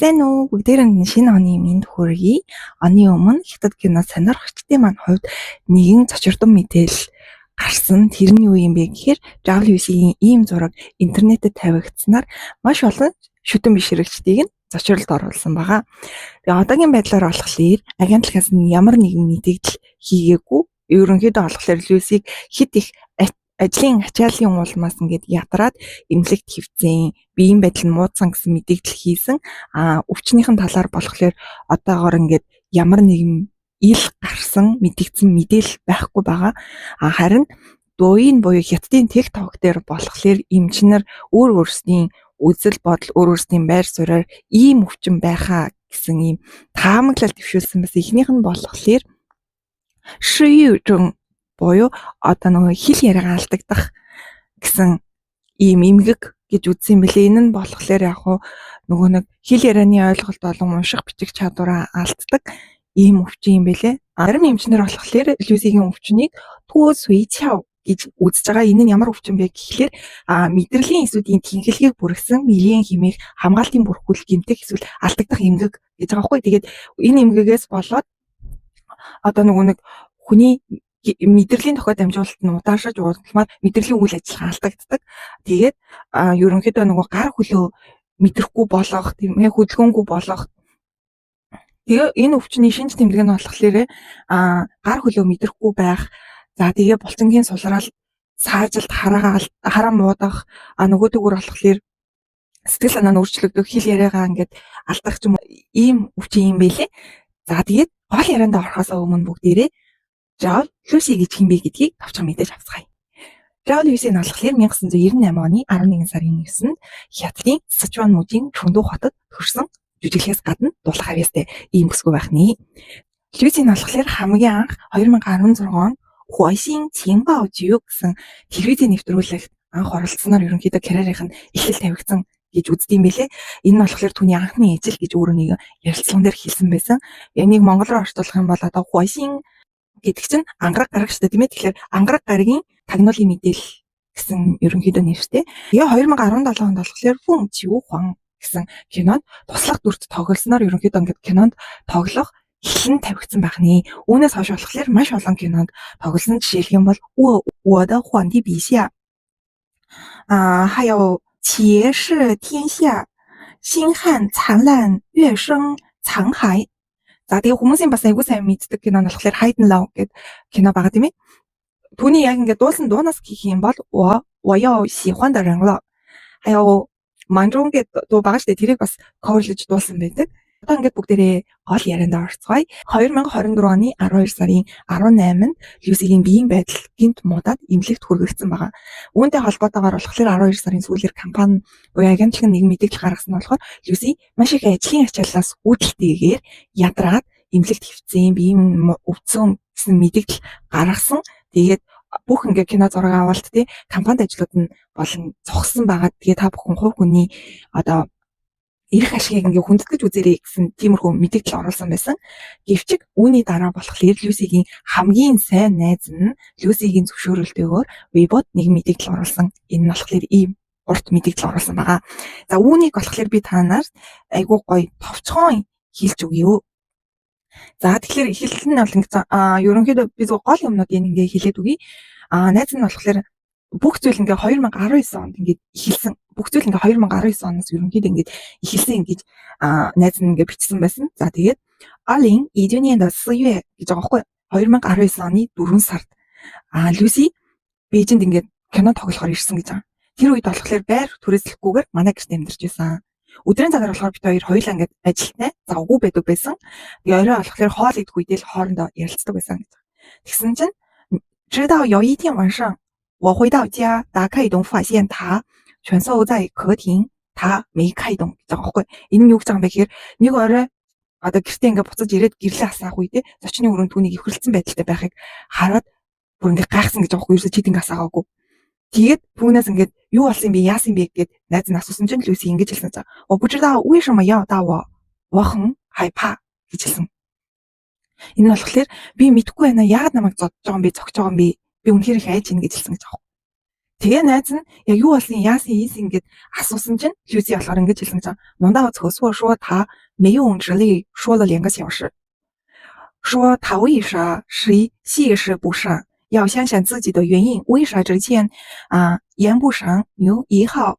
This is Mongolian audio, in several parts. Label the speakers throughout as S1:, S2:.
S1: Сайн уу? Бүгдээрээ шинэ оны мэнд хүргэе. Оны өмнө хятад кино сонирхчдын маань хувьд нэгэн цочирдон мэдээлэл гарсан. Тэрний юу юм бэ гэхээр WC-ийн ийм зураг интернетэд тавигдсанаар маш олон шүтэн бишрэгчдийг нь зочирлолд оруулсан байгаа. Тэгээ одоогийн байдлаар болохоор агентлагаас нь ямар нэгэн мэдээлэл хийгээгүй. Ерөнхийдөө болохоор Люсиг хит их ажлын ачааллын улмаас ингээд ядраад эмнэлэгт хэвцэн, биеийн байдал нь муудсан гэсэн мэдээлэл хийсэн. Өвчнийхэн талаар болохоор одоогоор ингээд ямар нэгэн ил гарсан мэдэгдсэн мэдээлэл байхгүй байгаа. Харин дуйн буюу хятадын TikTok дээр болохоор эмчнэр өөр өөрсдийн үзэл бодол, өөр өөрсдийн байр сууриар ийм өвчин байхаа гэсэн ийм таамаглал дэвшүүлсэн байсан. Эхнийх нь болохоор шиюжун буюу одоо нөгөө хэл яриагаа алдагдах гэсэн ийм эмгэг гэж үзсэн бэлээ. Энэ нь болохоор яг нөгөө нэг хэл ярианы ойлголт болон унших бичих чадвараа алддаг ийм өвчин юм бэлээ. Зарим эмчнэр болохоор Люсигийн өвчнийг түү суйчаа гэж үзэж байгаа. Энэ нь ямар өвчин бэ гэхлээр мэдрэлийн эсүүдийн тэнхлэгийг бүргсэн мэрийн хэмээх хамгаалтын бүрхүүл гэмтэх эсвэл алдагдах эмгэг гэж байгаа байхгүй. Тэгээд энэ эмгэгээс болоод одоо нөгөө нэг хүний мэдрэлийн тохиол дамжуулалт нь удаашраж уудалмаар мэдрэлийн үйл ажиллагаа алдагддаг. Тэгээд ерөнхийдөө нөгөө гар хөлөө мэдрэхгүй болгох, тийм ээ, хөдөлгөөнгүй болгох. Тэгээ энэ өвчний шинж тэмдэг нь болохоор гар хөлөө мэдрэхгүй байх. За тэгээ булчингийн сулраал, саажилт, хараа муудах, нөгөөдөөр болохоор сэтгэл санаа нь өөрчлөгдөх, хэл яриагаа ингээд алдах юм ийм өвчин юм байлээ. За тэгээд гол ярианд орохоос өмнө бүгдээрээ Жаол Люси гэж хин бэ гэдгийг товчхон мэдээж авцгаая. Жаол Люси нь болохоор 1998 оны 11 сарын 9-нд Хятадын Сычуан мужийн Чүндүү хотод төрсэн жүжиглэхээс гадна дуулах авьяастай ийм бүсгүй байх нэ. Люси нь болохоор хамгийн анх 2016 онд Хуайшин Цинбао Жиу гэсэн телевизийн нэвтрүүлэгт анх оролцсноор ерөнхийдөө карьерийнх нь эхлэл тавигдсан гэж үздэм байлээ. Энэ нь болохоор түүний анхны ижил гэж өөрөө нэг ярилцлаган дээр хэлсэн байсан. Энийг монгол руу орчуулах юм бол одоо Хуайшин гэдэг чинь ангараг гараг шүү дээ, тийм ээ. Тэгэхээр ангараг гарагийн тагнуулын мэдээлэл гэсэн ерөнхийдөө нэртэй. Тэгээ 2017 онд болохоор Фүн Чиу Хуан гэсэн кинонд туслах дүрт тоглосноор ерөнхийдөө ингээд кинонд тоглох эхлэн тавигдсан байх нэ. Үүнээс хойш болохоор маш олон кинонд тоглосон. Жишээлх юм бол我的皇帝陛下还有企业是天下星汉灿烂月升残骸. За тэгээ хүмүүсийн бас айгүй сайн мэддэг кино нь болохоор Hidden Love гэдэг кино байгаа тийм ээ. Түүний яг ингээд дуулсан дуунаас гэх юм бол 我要喜欢的人了. 还有 Манжун гэдэг дуу байгаа шүү дээ. Тэрийг бас coverлж дуулсан байдаг. Одоо ингээд бүгдээрээ гол ярианд орцгоё. 2024 оны 12 сарын 18-нд Люсигийн биеийн байдал гинт муудаад эмнэлэгт хүргэгдсэн байгаа. Үүнтэй холбоотойгоор болохоор 12 сарын сүүлээр компани буюу агентлаг нэг мэдээлэл гаргасан нь болохоор Люси маш их ажлын ачааллаас үүдэлтэйгээр ядраад эмнэлэгт хэвцэн, биеийн өвдсөн гэсэн мэдээлэл гаргасан. Тэгээд бүх ингээ кино зураг авалт тий компанид ажлууд нь болон зогссон байгаа. Тэгээд та бүхэн хувь хүний одоо эрх ашгийг ингээ хүндэтгэж үзээрэй гэсэн тиймэрхүү мэдээлэл оруулсан байсан. Гэвч үүний дараа болохоор Люсигийн хамгийн сайн найз нь Люсигийн зөвшөөрөлтөөр Weibo-д нэг мэдээлэл оруулсан. Энэ нь болохоор ийм урт мэдээлэл оруулсан байгаа. За үүнийг болохоор би танаар айгуу гоё товчхон хэлж өгье. За тэгэхээр эхлэл нь бол ингээ ерөнхийдөө би зөв гол юмнуудыг ингээ хэлээд өгье. Найз нь болохоор бүх зүйл ингээ 2019 онд ингээ эхэлсэн. Бүх зүйл ингээ 2019 оноос ерөнхийдөө ингээ эхэлсэн гэж найз нь ингээ бичсэн байсан. За тэгээд Алин Идүнийн 4 月гэж байгаа байхгүй 2019 оны 4 сард Люси Бээжинд ингээ кино тоглохоор ирсэн гэж байгаа. Тэр үед болохоор байр түрээслэхгүйгээр манай гэрт амьдарч байсан. Өдрийн цагаар болохоор бид хоёр хоёулаа ингээ ажилтнаа завгүй байдаг байсан. Тэгээ орой болохоор хоол идэх үедээ л хоорондоо ярилцдаг байсан гэж. Тэгсэн чинь 直到有一天晚上我回到家打开灯发现他蜷缩在客厅他没开灯гэж байгаа байхгүй. Энэ нь юу гэж байгаа юм бэ гэхээр нэг орой одоо гэртээ ингээ буцаж ирээд гэрлээ асаах үедээ зочны өрөөнд түүнийг өвхөрлцөн байдалтай байхыг хараад бүр ингээ гайхсан гэж байгаа байхгүй. Ерөөсө чид ингээ асаагаагүй. Тэгээд түүнээс ингээд юу болсон юм бэ, яасан юм бэ гэд найз нь асуусан чинь Люси ингэж хэлсэн цаа. 我不知道为什么要打我很害怕гэж хэлсэн. Энэ нь болохоор би мэдэхгүй байна. Яагаад намайг зодж байгаа юм бэ, зогж байгаа юм бэ? Би үнэхээр их айж ийн гэж хэлсэн гэж байгаа. Тэгээ найз нь яг юу болсон яасан ийсэн ингээд асуусан чинь Люси болохоор ингэж хэлсэн гэж байна. 农道厕所说他没用直立说了2个小时。说他为啥谁戏是不上，要想想自己的原因，为啥之前言不上牛1号，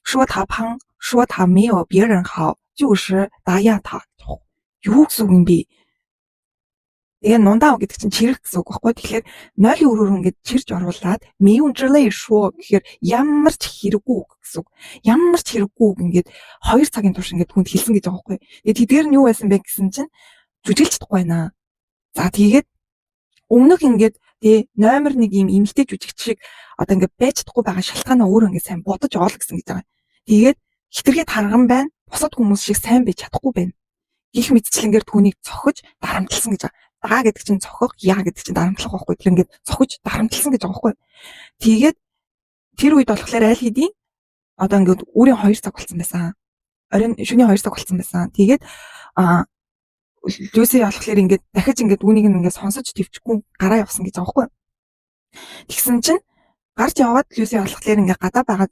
S1: 说他胖，说他没有别人好，就是打压他。юу гэсэн үг юм бэ? Тэгээ нундаа гэдэг чинь чирэх гэсэн үг байхгүй. Тэгэхээр 0 өрөөр ингээд чирж оруулаад мэйүнжлээ шүү гэхээр ямар ч хэрэггүй гэсэн үг. Ямар ч хэрэггүй ингээд 2 цагийн турш ингээд хүнд хэлсэн гэж байгаа байхгүй. Тэгээ тэдгээр нь юу байсан бэ гэсэн чинь жүжиглж чадахгүй байна. За тэгээд өмнөх ингээд тий номер 1 ийм эмгтэй жүжигч шиг одоо ингээд байж чадахгүй байгаа шалтгаанаа өөрөө ингээд сайн бодож оол гэсэн гэж байгаа. Тэгээд хитрхи тарган байна. Бусад хүмүүс шиг сайн байж чадахгүй байна. Гэх мэтчлэнгээр түүнийг цохиж дарамтлсан гэж байгаа. Даа гэдэг чинь цохих, яа гэдэг чинь дарамтлах байхгүй. Тэр ингээд цохиж дарамтлсан гэж байгаа байхгүй. Тэгээд тэр үед болохоор аль хэдийн одоо ингээд өөрийн 2 цаг болсон байсан. Оройн шөнийн 2 цаг болсон байсан. Тэгээд Люси болохоор ингээд дахиж ингээд үүнийг ингээд сонсож төвчгүй гараа явсан гэж байгаа байхгүй. Тэгсэн чинь гарч яваад Люси болохоор ингээд гадаа байгаа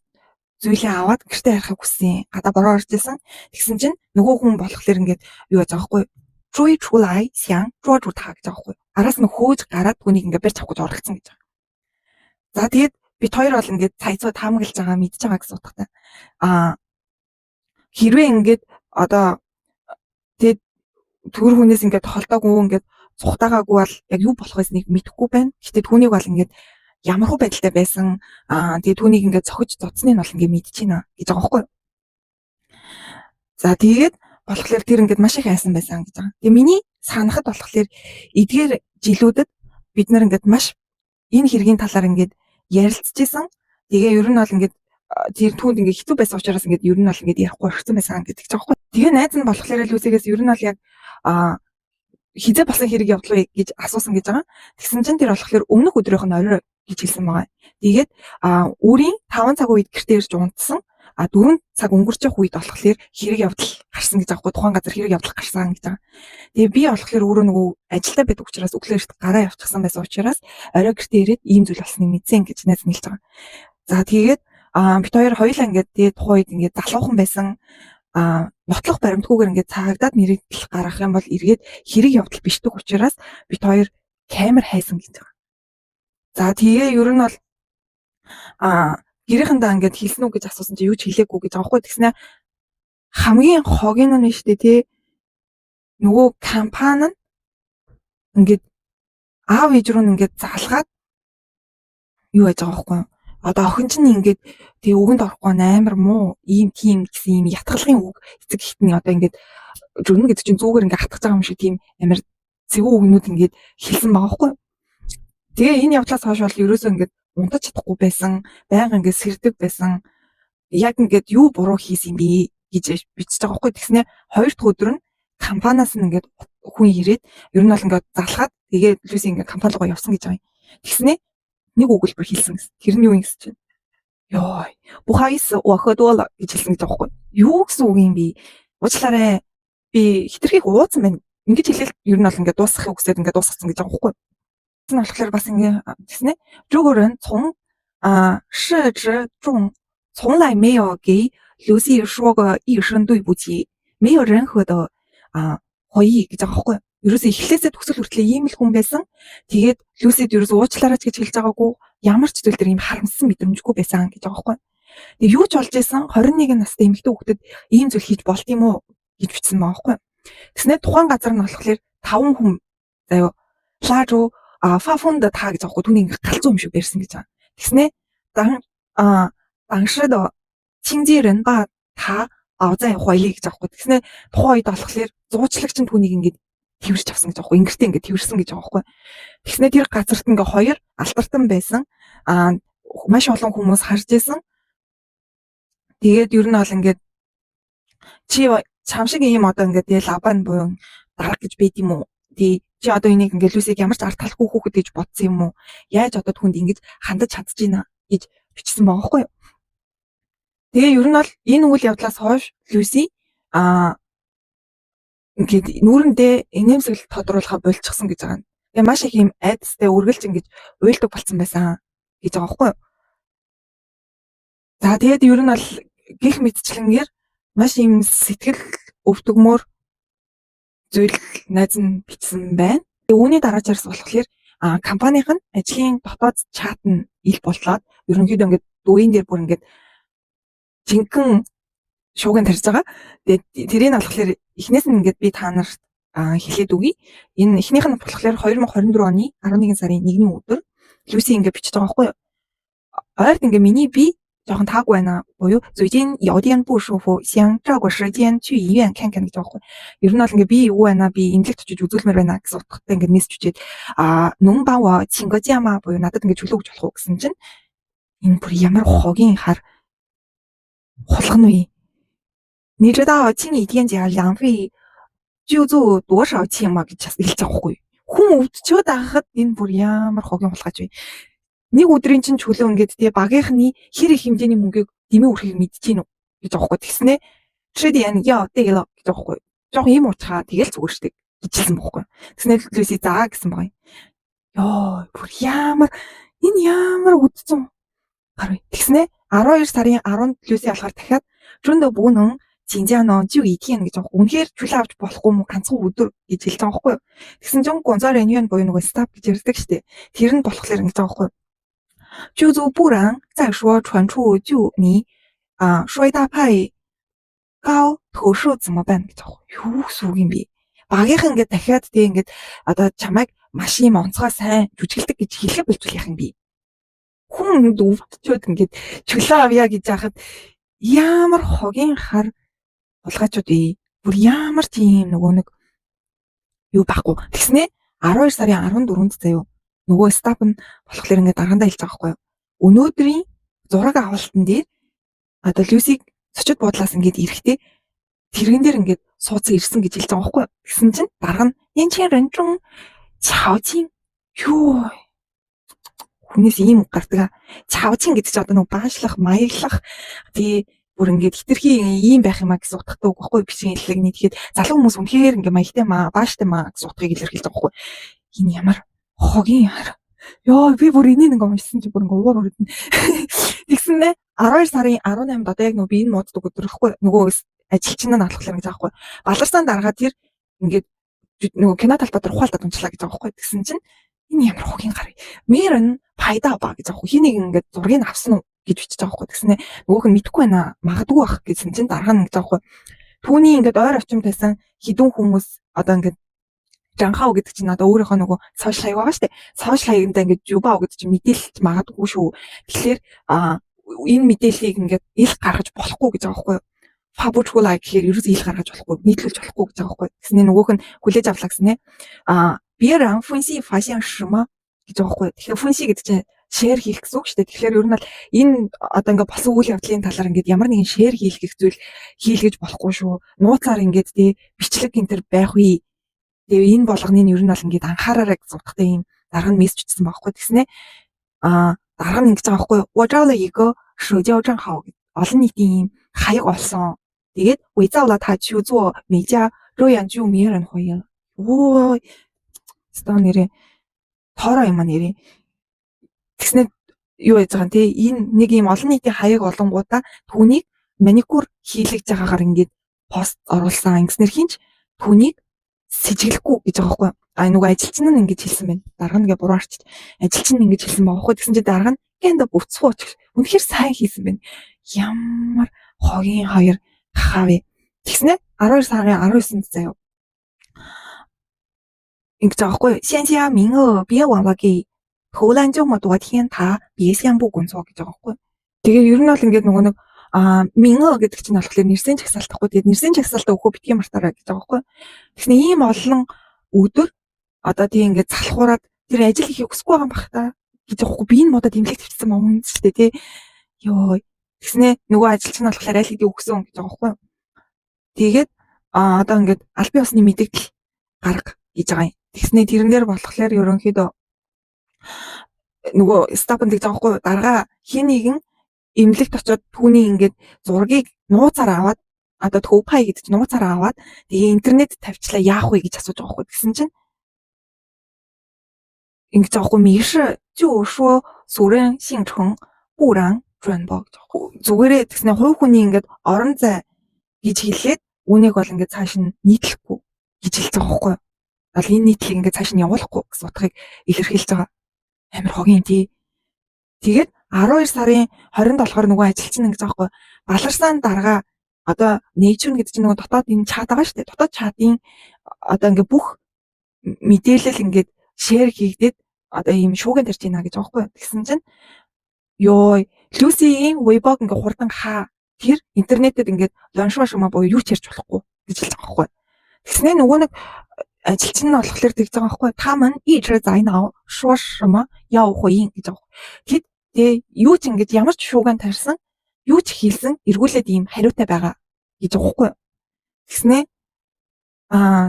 S1: зүйлээ аваад гэртээ харахыг хүссэн. Гадаа бороо орж исэн. Тэгсэн чинь нөгөө хүн болохоор ингээд юу яаж байгаа байхгүй. 追出来想捉住他гэж байгаа байхгүй. Араас нь хөөж гараад түүнийг ингээд барьж авах гэж оролцсон гэж байгаа. За тэгээд бид хоёр бол ингээд цайцуу таамаглаж байгаа мэдж байгаа гэсэн утгатай. Хэрвээ ингээд одоо тэгээд төр хүнээс ингээд холдоогүй ингээд цухтаагаагүй бол яг юу болох байсныг мэдэхгүй байна. Гэхдээ түүнийг бол ингээд ямархуу байдалтай байсан. Тэгээд түүнийг ингээд цохиж зодсныг бол ингээд мэдчихэна гэж байгаа байхгүй. За тэгээд болохоор тэр ингээд маш их айсан байсан гэж байгаа. Тэгээ миний санахад болохоор эдгээр жилүүдэд бид нар ингээд маш энэ хэргийн талаар ингээд ярилцчихсан. Тэгээ ер нь бол ингээд тэр түүнд ингээд хэцүү байсан учраас ингээд ер нь бол ингээд ярихгүй орчихсон байсан гэдэг ч аахгүй. Тэгээ найз нь болохоор Люсигээс ер нь бол яг хизээ болсон хэрэг явдлаа гэж асуусан гэж байгаа. Тэгсэн чинь тэр болохоор өмнөх өдрийнх нь орой гэж хэлсэн байгаа. Тэгээд өөрийн 5 цаг үед гэртээ ирж унтсан. 4 цаг өнгөрч явах үед болохоор хэрэг явдал гарсан гэж аахгүй. Тухайн газар хэрэг явдал гарсан гэж байгаа. Тэгээ би болохоор өөрөө нөгөө ажилдаа байдаг учраас өглөөрт гараа явчихсан байсан учраас орой гэртээ ирээд ийм зүйл болсныг мэдсэн гэж найз нь хэлж байгаа. За тэгээд бид хоёр хоёулаа ингээд тэгээ тухайн үед ингээд залуухан байсан. Нотлох баримтгүйгээр ингээд цаагагдаад нэрийгдэл гаргах юм бол эргээд хэрэг явдал бишдэг учраас бид хоёр камер хайсан гэж байгаа. За тэгээ ер нь бол гэрийнхэндээ ингээд хэлсэн үү гэж асуусан чи юу ч хэлээгүй гэж байгаа хгүй. Тэгснэ хамгийн хогийн нь шүү дээ тий. Нөгөө компани нь ингээд аав ээж рүү ингээд залгаад юу яаж байгаа хгүй. Одоо охин чинь ингээд тэгээ өгөнд орохгүй амар муу ийм тийм гэсэн ийм ятгалгын үг эцэг ихтний одоо ингээд жөрнө гэдэг чинь зүгээр ингээд хатгаж байгаа юм шиг тийм амар зэвүү үгнүүд ингээд хэлсэн байгаа хгүй. Тэгээ энэ явдлаас хойш бол ерөөсөө ингээд унтаж чадахгүй байсан, байнга ингээд сэрдэг байсан. Яг ингээд юу буруу хийсэн юм бэ гэж бичиж байгаа хгүй. Тэгснэ 2 дахь өдөр нь компаниас нь ингээд хүн ирээд ер нь бол ингээд залхаад тэгээ Люси ингээд компани руу явсан гэж байгаа юм. Тэгснэ нэг өгүүлбэр хэлсэн гэсэн. Тэр нь юу юм гэсэн чинь. Йоо, бухайс оходол гэж хэлсэн гэж байгаа хгүй. Юу гэсэн үг юм бэ? Уучлаарай. Би хитрхийг ууцсан байна. Ингэж хэлээл ер нь бол ингээд дуусгахыг хүсээд ингээд дуусгацсан гэж байгаа хгүй. Энэ болохоор бас ингээд тэгснэ. 如果人从视之中从来没有给Люси说过一声对不起，没有任何的回忆гэж байгаа хгүй. Ерөөсөө эхлээсээ төгсөл хүртэл ийм л хүн байсан. Тэгээд Люсид ерөөсөө уучлаарай гэж хэлж байгаагүй. Ямар ч зүйл дээр ийм харамссан мэдрэмжгүй байсан гэж байгаа хгүй. Тэгээд юу ч болж исэн 21 настай эмэгтэй хүүхдэд ийм зүйл хийж болт юм уу гэж бичсэн байгаа хгүй. Тэснэ тухайн газар нь болохоор 5 хүн заяа лажуу фафонд та гэж байгаа хгүй. Түүний ингээ галзуу юм шиг барьсан гэж байгаа. Тэснэ 당时的经纪人把他在怀里гэж байгаа хгүй. Тэснэ тухайн үед болохоор зуучлагч нь түүнийг ингээ тэрвэрч авсан гэж байгаа хгүй. Ингэртээ ингээ тэрвэрсэн гэж байгаа хгүй. Тэгснэ тэр газарт ингээ 2 алтартан байсан. Маш олон хүмүүс харж исэн. Тэгээд ер нь бол ингээ чи чам шиг ийм одоо ингээ тэгээ лабан буюу дарга гэж байд юм уу? Тий чи одоо энийг ингээ Люсиг ямар ч ард талахгүй хүүхэд гэж бодсон юм уу? Яаж одоо түүнд ингэж хандаж чадчихна гэж бичсэн байгаа хгүй. Тэгээ ер нь бол энэ үйл явдлаас хойш Люси ингээд нүүрэндээ инээмсэглэл тодруулахаа болчихсон гэж байгаа юм. Тэгээ маш их юм айдастай үргэлж ингэж уйлдаг болсон байсан гэж байгаа хгүй. За тэгээд ер нь бол гих мэдчлэнгээр маш юм сэтгэл өвдөгмөр зүйл найз нь бичсэн байна. Үүний дараачаас болохоор компанийн ажлын дотоод чат нь ил боллоод ерөнхийдөө ингээд дүүийн дээр бүр ингээд жинхэнэ шуугин тарьж байгаа. Тэгээд тэрийг болохоор эхнээс нь ингээд би та нарт хэлээд үгэй. Энэ эхнийх нь болохоор 2024 оны 11 сарын 1-ний өдөр Люси ингээд бичиж байгаа байхгүй юу? Ойрт ингээд миний би жоохон таагүй байна. Буюу 最近有点不舒服，想找个时间去医院看看гэж байгаа байхгүй. Ер нь бол ингээд би юу байна? Би эмнэлэгт очиж үзүүлмээр байна гэсэн утгатай ингээд мессеж үчээд нун баа чинга жама буюу надад ингээд чөлөө өгч болох уу гэсэн чинь энэ бүр ямар хогийн хар хулгана вэ? 你知道请你店家两费就做多少钱吗гэж хэлж байгаа байхгүй. Хүн өвдчихэд байхад энэ бүр ямар хогийн хулгайч вэ? Нэг өдрийн чинь чөлөө ингээд тэгээ багийнхны хэр их хэмжээний мөнгийг дэмий өрхийг мэдчихэв гэж байгаа байхгүй. Тэгснэ Trident яа тэгэло гэж байгаа байхгүй. Жог юм уучхаа тэгэл зүгээр штеп гэжсэн байхгүй. Тэгснэ Люси заа гэсэн байгаа юм. Йоо бүр энэ ямар үдцэн гарав. Тэгснэ 12 сарын 10-нд Люси алхаар дахиад Жүндө бүгэн 진짜는 지금 이티엔 гэж байгаа. Үнэхээр чөлөө авч болохгүй мө ганцхан өдөр гэж хэлж байгаа байхгүй юу? Тэгсэн чинь гонзорын юун боёо нөгөө стап гэж ярьдаг штеп. Тэр нь болохоор ингэж байгаа байхгүй юу? 就做不然再说传出就你摔大派高投射怎么办гэж байгаа. Юу сүг юм бэ? Багийнхан ингээд дахиад тэг ингээд одоо чамайг маш юм онцгой сайн жүжиглдэг гэж хэлэх болчих яах юм бэ? Хүн өвдчихэд ингээд чөлөө авъя гэж яхад ямар хогийн хар булгаачуд ээ. Бүр ямар тийм нөгөө нэг юу байхгүй. Тэгснэ 12 сарын 14-нд заяа нөгөө стаф нь болохоор ингээд даргаандаа хэлж байгаа байхгүй юу. Өнөөдрийн зураг авалтан дээр одоо Люсиг цочод буудлаас ингээд ирэхдээ тэрэн дээр ингээд суудсан ирсэн гэж хэлж байгаа байхгүй юу. Тэгсэн чинь дарга нь энэ чинь рэнжун чаочин юу хүнээс ийм гардаг. Чаочин гэдэг чинь одоо нөгөө баашлах, маяглах тий бүр ингээд хитрхи ийм байх юмаа гэсэн утгатай үг байхгүй бичгийн хэллэгний. Тэгэхээр залуу хүмүүс үнэхээр ингээд маягтай маа, бааштай маа гэсэн утгыг илэрхийлж байгаа байхгүй. Энэ ямар хогийн яар. Йоо би бүр энийг ингээд уншсан чи бүр ингээд уур өрдөн. Тэгснэ 12 сарын 18-нд одоо яг нөгөө би энэ мууддаг өдөр ихгүй нөгөө ажилчин нь алхахлаа гэж байгаа байхгүй. Баларсан дараагаар тэр ингээд нөгөө кино талбай дээр ухаалтад унчлаа гэж байгаа байхгүй. Тэгсэн чинь энэ ямар хогийн гар. Мэрэн пайда ба гэж байгаа байхгүй. Хэнийг ингээд зургийг авсан уу гэж бичиж байгаа байхгүй. Тэгснэ нөгөөх нь мэдэхгүй байна. Магадгүй байх гэсэн чинь дараа нь гэж байгаа байхгүй. Түүний ингээд ойр орчим тайсан хідүүн хүмүүс одоо ингээд жанхаа гэдэг чинь одоо өөрийнхөө нөгөө сошиал хаяг байгаа шүү дээ. Сошиал хаягнда ингээд жубаа гэдэг чинь мэдээлэлч магадгүй шүү. Тэгэхээр энэ мэдээллийг ингээд ил гаргаж болохгүй гэж байгаа байхгүй юу? Фабучгүй лайк гэхээр ерөөс ил гаргаж болохгүй, нийтлүүлж болохгүй гэж байгаа байхгүй юу? Тэснэ нөгөөх нь хүлээж авлаа гэснэ. Бие ран фунси фашин шма гэж байгаа байхгүй юу? Тэгэхээр фунси гэдэг чинь шеэр хийх гэсэн үг шүү дээ. Тэгэхээр ер нь бол энэ одоо ингээд болсон үйл явдлын талаар ингээд ямар нэгэн шеэр хийх гэх зүйл хийлгэж болохгүй шүү. Нууцаар ингээд тий бичлэг энэ төр байх үе. Тэгээ энэ болгоныг ер нь бол ингээд анхаараарай гэсэн утгатай юм дарга нь мессеж бичсэн байхгүй. Тэгснэ дарга нь ингэж байгаа байхгүй юу? 我招了一个社交账号 олон нийтийн хаяг олсон. Тэгээд 伪造了他去做美加这样就没人回应了. Оо стан нэрээ тоороо юм нэрээ. Тэгснэ юу яаж байгаа юм те энэ нэг юм олон нийтийн хаяг олонгуудаа түүнийг маникюр хийлгэж байгаагаар ингээд пост оруулсан. Ингэснэр хинч түүнийг сэжиглэхгүй гэж байгаа байхгүй. Нөгөө ажилчин нь ингэж хэлсэн байна. Дарга нэгэ буруу арчиж ажилчин нь ингэж хэлсэн байгаа байхгүй. Тэгсэн чинь дарга нь гэнэ бөвцгөөч. Үнэхээр сайн хийсэн байна. Ямар хогийн хоёр хавь. Тэгснэ 12 сарын 19-нд заяа. Ингэж байгаа байхгүй. 先加名额别忘了给投篮这么多天他别相不工作гэж байгаа байхгүй. Тэгээ ер нь бол ингээд нөгөө нэг мингөө гэдэг чинь болохоор нэрсэн чагсаалтахгүй. Тэгээд нэрсэн чагсаалтаа өгөхөө битгий мартаарай гэж байгаа байхгүй. Тэгснэ ийм олон өдөр одоо тийм ингээд залхуураад тэр ажил хийх өсөхгүй байгаа юм бах та гэж байгаа байхгүй. Би энэ модод имлэг төвчсөн юм үнэ шүү дээ тий. Йоо. Тэгснэ нөгөө ажилч нь болохоор аль хэдийн өгсөн гэж байгаа байхгүй. Тэгээд одоо ингээд аль бие усны мэдээлэл гарга гэж байгаа юм. Тэгснэ тэрэн дээр болохоор ерөнхийдөө нөгөө стапнд гэж байгаа байхгүй. Дарга хин нэгэн имлэгт очиод түүний ингээд зургийг нууцаар аваад одоо төвпай гэдэг чинь нууцаар аваад тэгээ интернет тавьчлаа яах вэ гэж асууж байгаа байхгүй. Тэгсэн чинь ингэж байгаа байхгүй. 没事就说俗人姓陈不然 байна боо гэж аахгүй. Зүгээрээ тэгснэ хувь хүний ингээд орон зай гэж хэлээд үүнийг бол ингээд цааш нь нийтлэхгүй гэж хэлж байгаа байхгүй. Бол энэ нийтлийг ингээд цааш нь явуулахгүй гэсэн утгыг илэрхийлж байгаа. Амар хогийн тий. Тэгээд 12 сарын 27-оор нөгөө ажилчин ингэж байгаа байхгүй. Баларсан дарга одоо Nature гэдэг чинь нөгөө дотоод энэ чат байгаа шүү дээ. Дотоод чатын одоо ингээд бүх мэдээлэл ингээд шеэр хийгдээд одоо ийм шуугин тарьж ийна гэж байгаа байхгүй. Тэгсэн чинь ёо Люсигийн Weibo ингээ хурдан хаа тэр интернетэд ингээд лоншоо шума буюу юу ч ярьж болохгүй гэж хэлж байгаа байхгүй. Тэгснэ нөгөө нэг ажилчин нь болохоор тэгж байгаа байхгүй. Та мань ичрэ зайнаа шуу шума яа ухын гэж байгаа. Тэд тэгээ юу ч ингээд ямар ч шууган тарьсан юу ч хийлсэн эргүүлээд ийм хариутай байгаа гэж байгаа байхгүй. Тэгснэ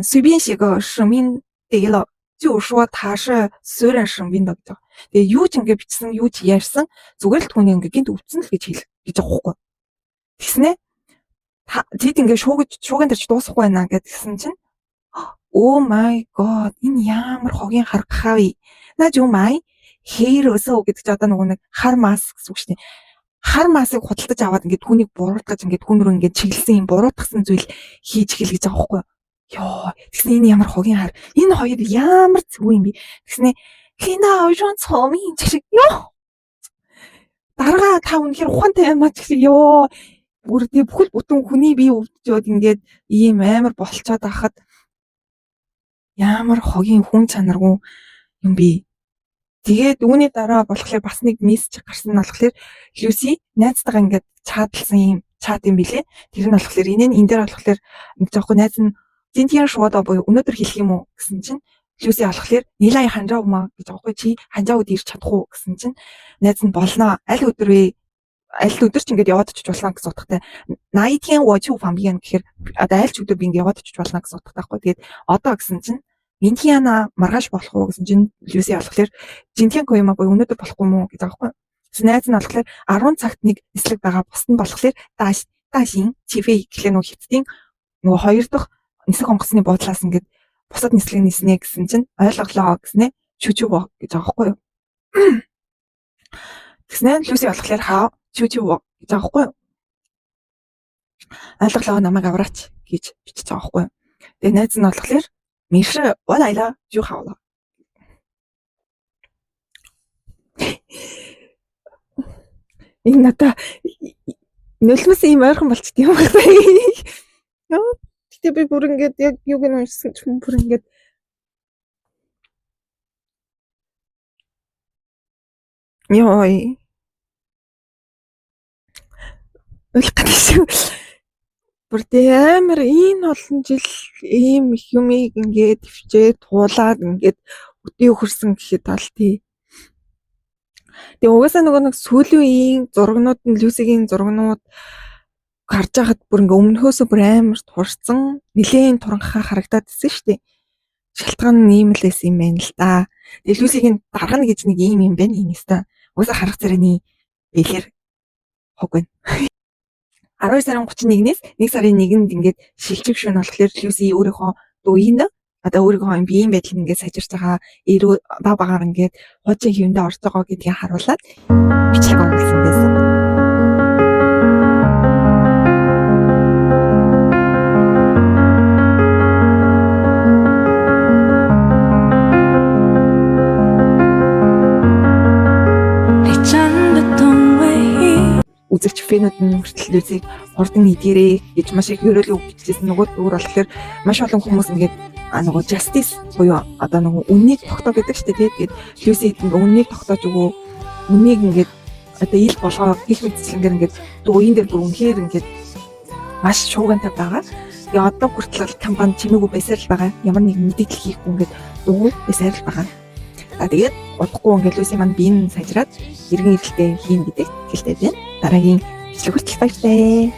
S1: 随便写个生命得了就说他是虽然生病的гэж. Тэгээ юу ч ингэ бичсэн, юу ч ярьсан зүгээр л түүний ингэ гинт өвцөн л гэж хэл гэж байгаа байхгүй. Тэгснэ тэд ингэ шууган тарч дуусахгүй байна гэдгсэн чинь oh my god энэ ямар хогийн харгахаа вэ? Наа юу май хэрөөсөө гэдэг чи одоо нөгөө нэг хар маск гэсэн үг шүү дээ. Хар масыг худалдаж аваад ингэ түүнийг буруутгаж ингэ түүн рүү ингэ чиглэсэн юм буруутгасан зүйл хийж хэл гэж байгаа байхгүй. Ёо, тэгснэ энэ ямар хогийн хар. Энэ хоёр ямар зүг юм бэ? Тэгснэ хинаа ожон цомын чиг ёо. Дарга та үнэхээр ухаантай юм аа чиг ёо. Бүр тэг бүхэл бүтэн хүний бие өвдөж ингээд ийм амар болцоод байхад ямар хогийн хүн чанаргүй юм бэ? Тэгээд үүний дараа болохоор бас нэг мессеж гарсан нь болохоор Люси найзтайгаа ингээд чатлсан юм чат юм билэ. Тэр нь болохоор энэ дээр болохоор нэг жоохгүй найз нь Тинтийн шуудаа буюу өнөөдөр хэлэх юм уу гэсэн чинь Люси алхахлаар нилаа ханжаа умаа гэж аахгүй чи ханжаагууд ирч чадах уу гэсэн чинь найз нь болно аль өдөр ч ингээд яваад очиж болно гэсэн утгатай 80 天我就方便гэхээр одоо аль ч өдөр би ингээд яваад очиж болно гэсэн утгатай байхгүй тэгээд одоо гэсэн чинь Минтиана маргааш болох уу гэсэн чинь Люси алхахлаар Жинтийн коема буюу өнөөдөр болохгүй мүү гэж аахгүй найз нь алхахлаар 10 цагт нэг эслэг байгаа бус нь болохоор даашин чивэ гэхлээр нөгөө хятадын нөгөө хоёр дахь нисэх онгоцны буудлаас ингээд бусад нислэг ниснэ гэсэн чинь ойлголоо гэснэ чүчүү гэж байгаа байхгүй юу. Тэгснэ Люси болохоор хаа чүчүү гэж байгаа байхгүй юу. Ойлголоо намайг авраач гэж бичиж байгаа байхгүй юу. Тэгээ найз нь болохоор мишэ уалайла жуу хаала. Энэ надаа нөлмөс юм ойрхон болчт юм байна. Гэтэ би бүр ингээд яг юуг нь уншсан ч бүр ингээд ёй үлгэж бүр амар энэ олон жил ийм их юмыг ингээд төвчээ туулаад ингээд өдөө хөрсөн гэхэд тал тий. Тэгээ угаасаа нөгөө нэг сүүлийн үеийн зургнууд нь Люсигийн зургнууд гарч байхад бүр ингээ өмнөхөөсөө бүр амар турсан нилээн туранхаа харагдаад байсан шүү дээ. Шалтгаан нь ийм л байсан юм байна л да. Тэгээ Люсигийн дарга гэж нэг ийм юм байна энэ өстой. Угаасаа харах царайны бэлэр хог байна. 12 сарын 31-ээс 1 сарын 1-нд ингээд шилжих шөнө болохоор Люси өөрийнхөө дуугийн одоо өөрийнхөө биеийн байдлыг ингээд сайжирч байгаа эрүү багаар ингээд хуучин хэвэндээ орж байгаа гэдгийг харуулад бичлэг оруулсан байсан. Үзэгч фэнүүд нь хүртэл Люсиг хурдан идэрээ гэж маш их ерөөлөг бичсэн. Нөгөө өөр болохоор маш олон хүмүүс ингээд нөгөө justice буюу одоо нөгөө үннийг тогтоо гэдэг шүү дээ. Тэгээд Люси үннийг тогтоож өгөө. Үннийг ингээд одоо ил болгоо гих мэдслэнгээр ингээд дуугийн дээр бүр үнэхээр ингээд маш шуугантай байгаа. Тэгээ одоо хүртэл компани чимээгүй байсаар л байгаа. Ямар нэг мэдээлэл хийхгүй ингээд дуу байсаар л байгаа. Тэгээд удахгүй ингээд Люси маань биеийн сайжраад иргэн ирэлтээ хийн гэдэг хэлтэй байна. Дараагийн бичлэг хүртэл баяртай.